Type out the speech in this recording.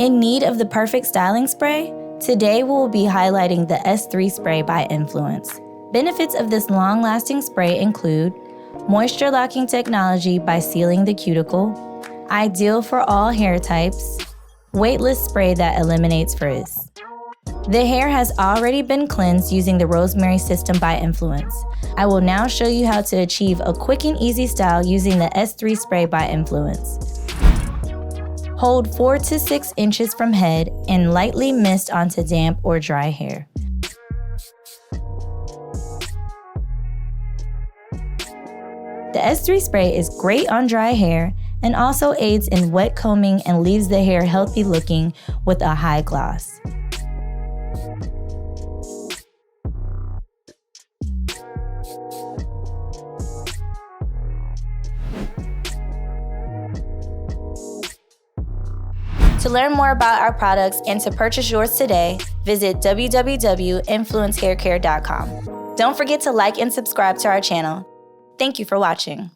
In need of the perfect styling spray? Today we will be highlighting the S3 spray by Influance. Benefits of this long-lasting spray include moisture locking technology by sealing the cuticle, ideal for all hair types, weightless spray that eliminates frizz. The hair has already been cleansed using the rosemary system by Influance. I will now show you how to achieve a quick and easy style using the S3 spray by Influance. Hold 4 to 6 inches from head and lightly mist onto damp or dry hair. The S3 spray is great on dry hair and also aids in wet combing and leaves the hair healthy looking with a high gloss. To learn more about our products and to purchase yours today, visit www.influencehaircare.com. Don't forget to like and subscribe to our channel. Thank you for watching.